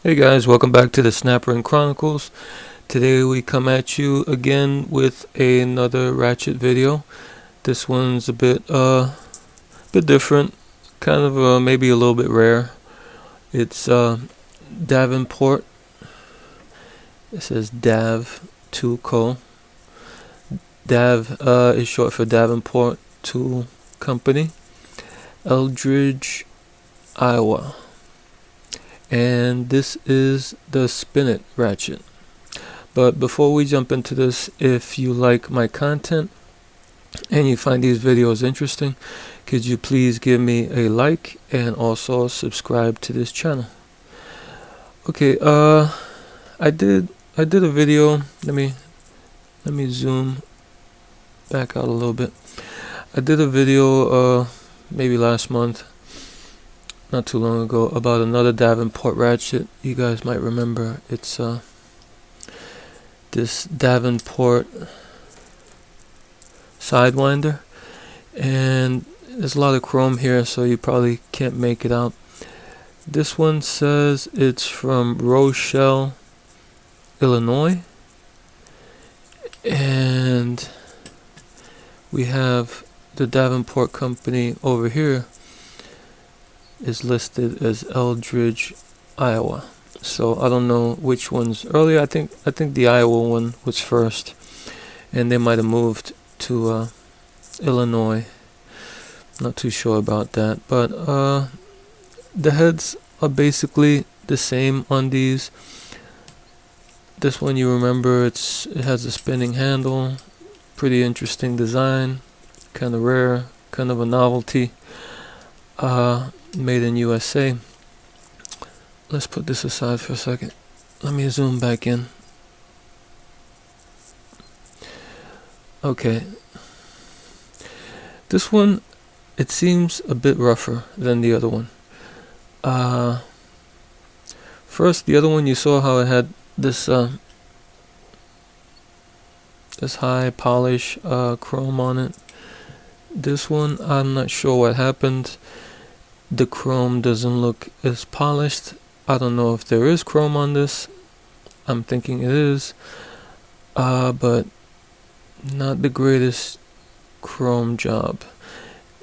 Hey guys, welcome back to the Snapper and Chronicles. Today we come at you again with another ratchet video. This one's a bit different, kind of maybe a little bit rare. It's Davenport. It says Dav Tool Co. Dav is short for Davenport Tool Company, Eldridge, Iowa. And this is the Spinut ratchet. But before we jump into this, if you like my content and you find these videos interesting, could you please give me a like and also subscribe to this channel? Okay, I did a video. Let me zoom back out a little bit. I did a video maybe last month, not too long ago, about another Davenport ratchet. You guys might remember. It's this Davenport Sidewinder, and there's a lot of chrome here, so you probably can't make it out. This one says it's from Rochelle, Illinois, and we have the Davenport company over here is listed as Eldridge, Iowa. So I don't know which one's earlier. I think the Iowa one was first, and they might have moved to Illinois. Not too sure about that, but the heads are basically the same on these. This one, you remember, it has a spinning handle. Pretty interesting design, kind of rare, kind of a novelty. Made in USA. Let's put this aside for a second. Let me zoom back in. Okay. This one, it seems a bit rougher than the other one. First, the other one, you saw how it had this this high polish chrome on it. This one, I'm not sure what happened. The chrome doesn't look as polished. I don't know if there is chrome on this. I'm thinking it is, but not the greatest chrome job.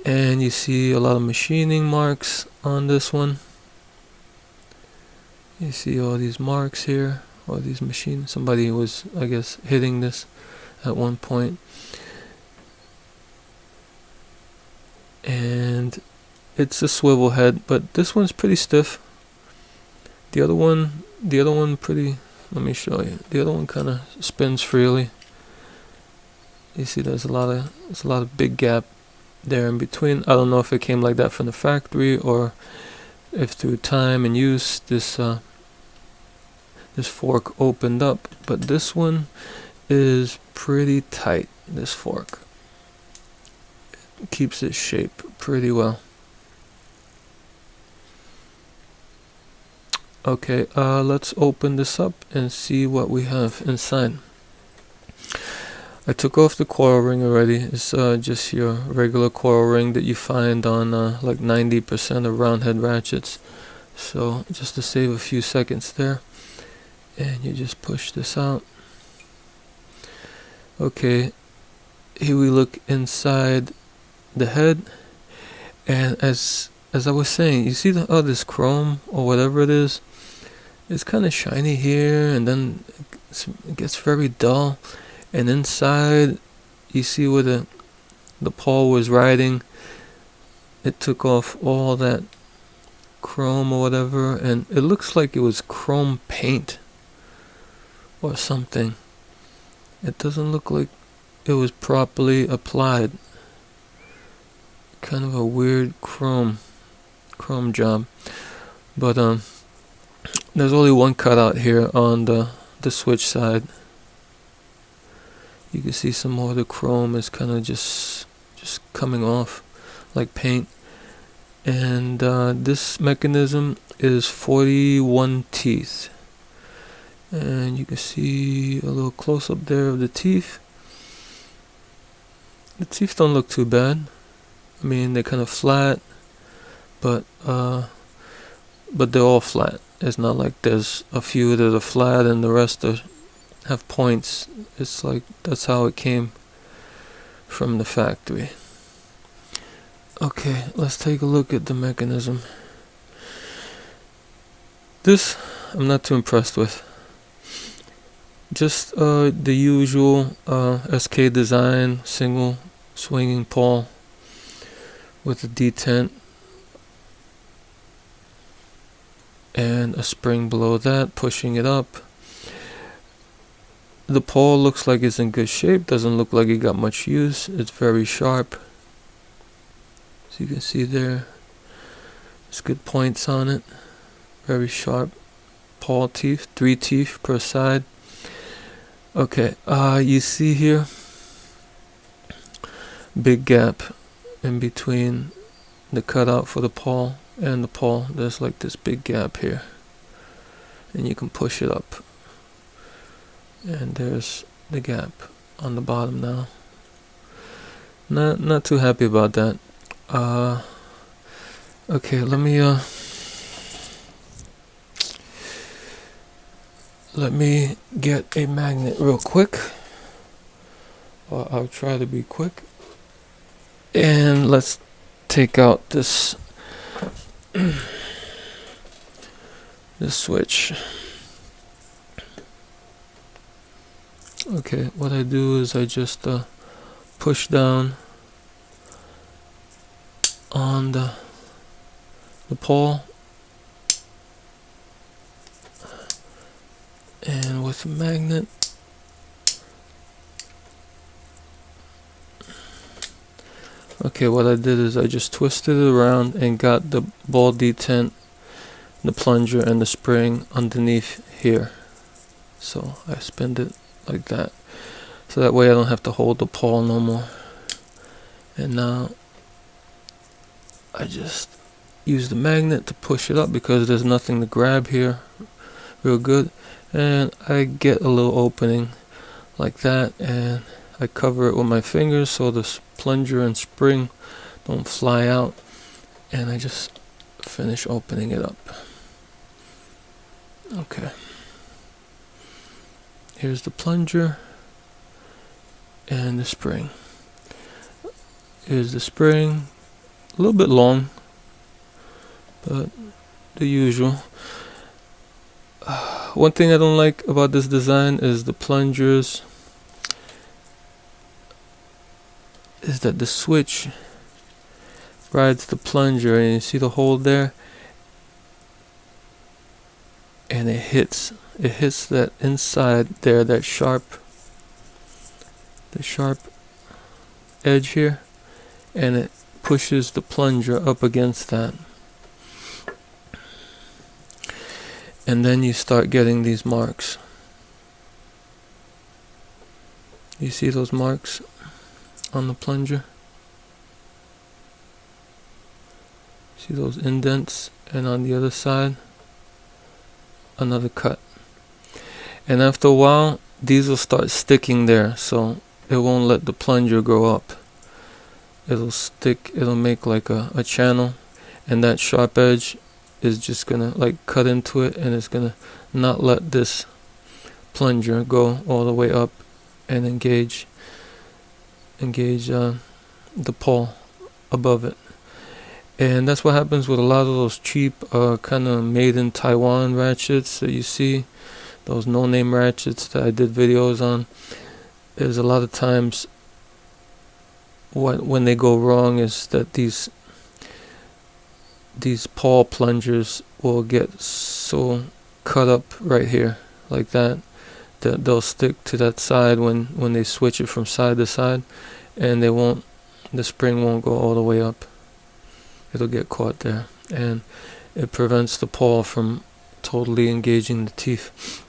And you see a lot of machining marks on this one. You see all these marks here, all these machines. Somebody was, I guess, hitting this at one point. And it's a swivel head, but this one's pretty stiff. The other one pretty, let me show you. The other one kind of spins freely. You see there's a lot of big gap there in between. I don't know if it came like that from the factory or if through time and use this fork opened up, but this one is pretty tight. This fork, it keeps its shape pretty well. Okay, let's open this up and see what we have inside. I took off the coil ring already. It's just your regular coil ring that you find on like 90% of round head ratchets. So just to save a few seconds there, and you just push this out. Okay, here we look inside the head, and as I was saying, you see this chrome or whatever it is. It's kind of shiny here, and then it gets very dull. And inside, you see where the pawl was riding. It took off all that chrome or whatever, and it looks like it was chrome paint or something. It doesn't look like it was properly applied. Kind of a weird chrome job. But there's only one cutout here on the switch side. You can see some more of the chrome is kind of just coming off like paint. And this mechanism is 41 teeth. And you can see a little close up there of the teeth. The teeth don't look too bad. I mean, they're kind of flat, but they're all flat. It's not like there's a few that are flat and the rest have points. It's like that's how it came from the factory. Okay, let's take a look at the mechanism. This I'm not too impressed with. Just the usual SK design, single swinging pawl with a detent and a spring below that pushing it up. The pawl looks like it's in good shape, doesn't look like it got much use. It's very sharp, as you can see there. There's good points on it. Very sharp pawl teeth, 3 teeth per side. Okay, you see here, big gap in between the cutout for the pawl and the pawl. There's like this big gap here, and you can push it up, and there's the gap on the bottom now. Not too happy about that. Okay, let me get a magnet real quick. I'll try to be quick. And let's take out this this switch. Okay, what I do is I just push down on the pawl, and with a magnet okay, what I did is I just twisted it around and got the ball detent, the plunger, and the spring underneath here. So I spin it like that, so that way I don't have to hold the pawl no more. And now I just use the magnet to push it up because there's nothing to grab here real good, and I get a little opening like that, and I cover it with my fingers so the plunger and spring don't fly out, and I just finish opening it up. Okay, here's the plunger and the spring. Here's the spring, a little bit long, but the usual. One thing I don't like about this design is the plungers, is that the switch rides the plunger, and you see the hole there, and it hits that inside there, that sharp edge here, and it pushes the plunger up against that. And then you start getting these marks. You see those marks on the plunger? See those indents? And on the other side, another cut. And after a while, these will start sticking there, so it won't let the plunger go up. It'll stick, it'll make like a channel, and that sharp edge is just gonna like cut into it, and it's gonna not let this plunger go all the way up and engage the pawl above it. And that's what happens with a lot of those cheap kind of made in Taiwan ratchets that you see, those no-name ratchets that I did videos on. Is a lot of times when they go wrong is that these pawl plungers will get so cut up right here like that they'll stick to that side when they switch it from side to side, and the spring won't go all the way up. It'll get caught there, and it prevents the pawl from totally engaging the teeth.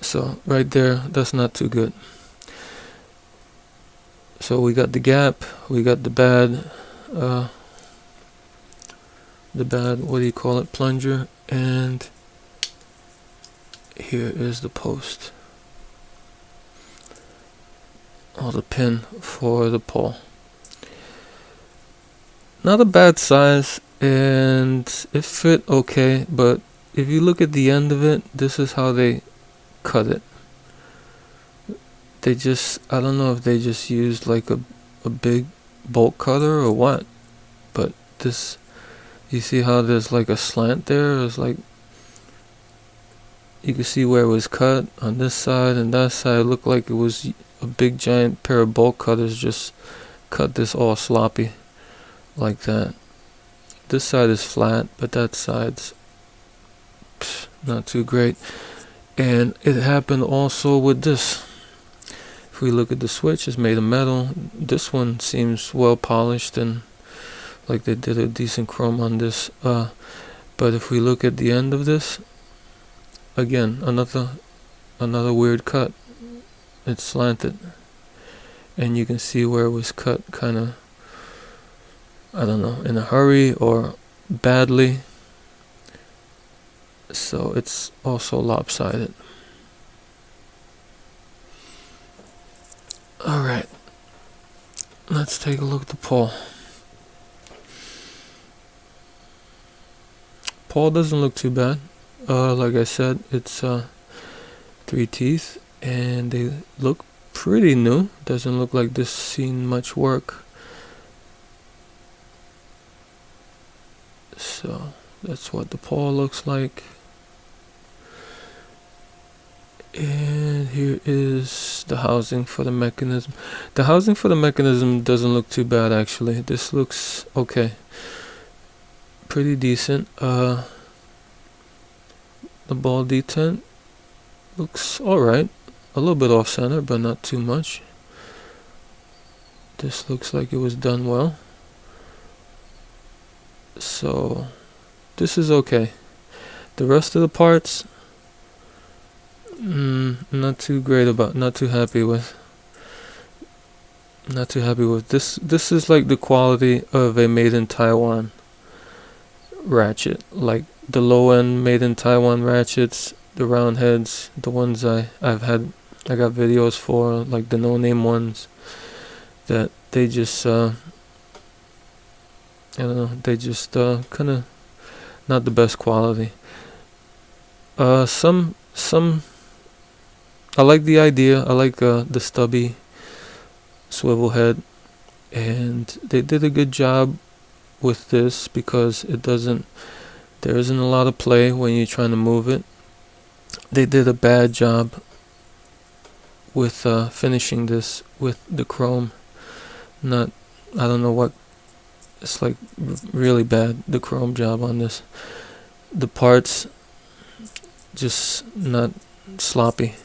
So right there, that's not too good. So we got the gap, we got the bad what do you call it, plunger, and here is the post, or the pin for the pawl. Not a bad size, and it fit okay, but if you look at the end of it, this is how they cut it. They just, I don't know if they just used like a big bolt cutter or what, but this, you see how there's like a slant there? It's like, you can see where it was cut on this side and that side. It looked like it was a big giant pair of bolt cutters just cut this all sloppy like that. This side is flat, but that side's not too great. And it happened also with this. If we look at the switch, it's made of metal. This one seems well polished and like they did a decent chrome on this. But if we look at the end of this, again, another weird cut. It's slanted. And you can see where it was cut kind of, I don't know, in a hurry or badly. So it's also lopsided. Alright, let's take a look at the pawl. Pawl doesn't look too bad. Like I said, it's 3 teeth and they look pretty new. Doesn't look like this seen much work. So that's what the pawl looks like. And here is the housing for the mechanism. The housing for the mechanism doesn't look too bad actually. This looks okay. Pretty decent. The ball detent looks alright. A little bit off center, but not too much. This looks like it was done well. So this is okay. The rest of the parts, not too great about, not too happy with. Not too happy with this. This is like the quality of a made in Taiwan ratchet, like the low end made in Taiwan ratchets, the round heads, the ones I got videos for, like the no name ones that they just I don't know, they just kind of not the best quality. Some I like the idea. I like the stubby swivel head, and they did a good job with this because there isn't a lot of play when you're trying to move it. They did a bad job with finishing this with the chrome. I don't know what, it's like really bad, the chrome job on this. The parts just not sloppy,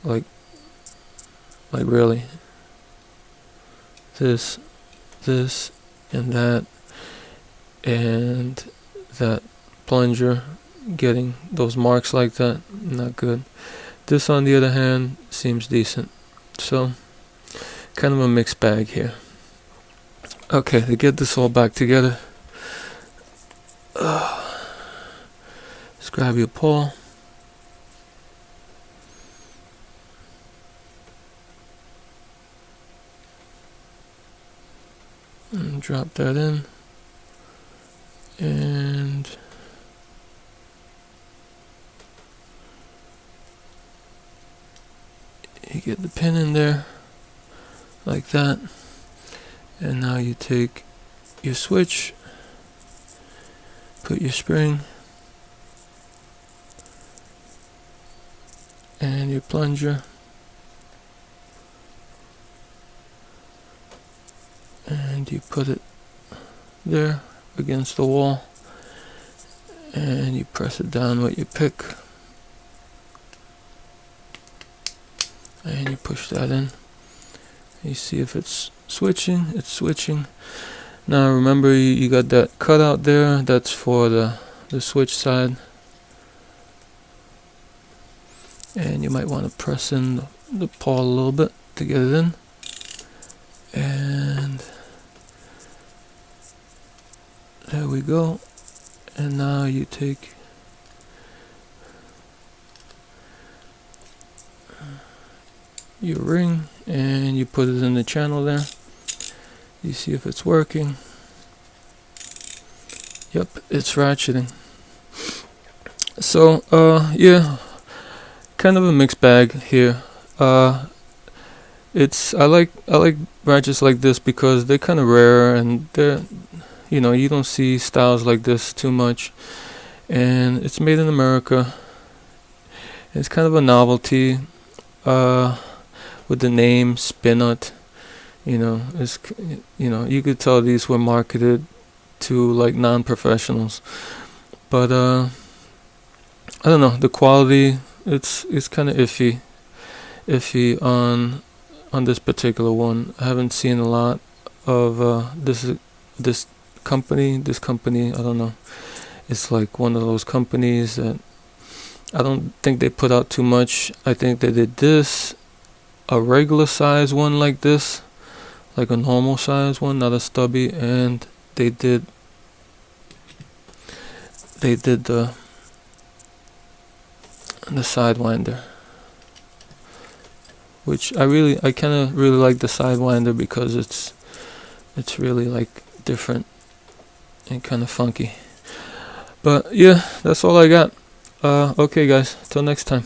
like really. This and that plunger getting those marks like that, not good. This on the other hand seems decent. So kind of a mixed bag here. Okay, to get this all back together, let's grab your pawl. And drop that in. And you get the pin in there like that. And now you take your switch, put your spring and your plunger, and you put it there against the wall, and you press it down with your pick, and you push that in. You see if it's switching. It's switching. Now remember, you got that cutout there. That's for the switch side, and you might want to press in the pawl a little bit to get it in. And there we go. And now you take your ring and you put it in the channel there. You see if it's working. Yep, it's ratcheting. So yeah, kind of a mixed bag here. It's I like ratchets like this because they're kind of rare, and they're, you don't see styles like this too much, and it's made in America. It's kind of a novelty, uh, with the name Spinut. You could tell these were marketed to like non-professionals, but I don't know, the quality. It's kind of iffy on this particular one. I haven't seen a lot of this company. This company, I don't know. It's like one of those companies that I don't think they put out too much. I think they did this, a regular size one like this, like a normal size one, not a stubby, and they did the sidewinder, which I kind of really like the sidewinder because it's really like different and kind of funky. But yeah, that's all I got. Okay guys, till next time.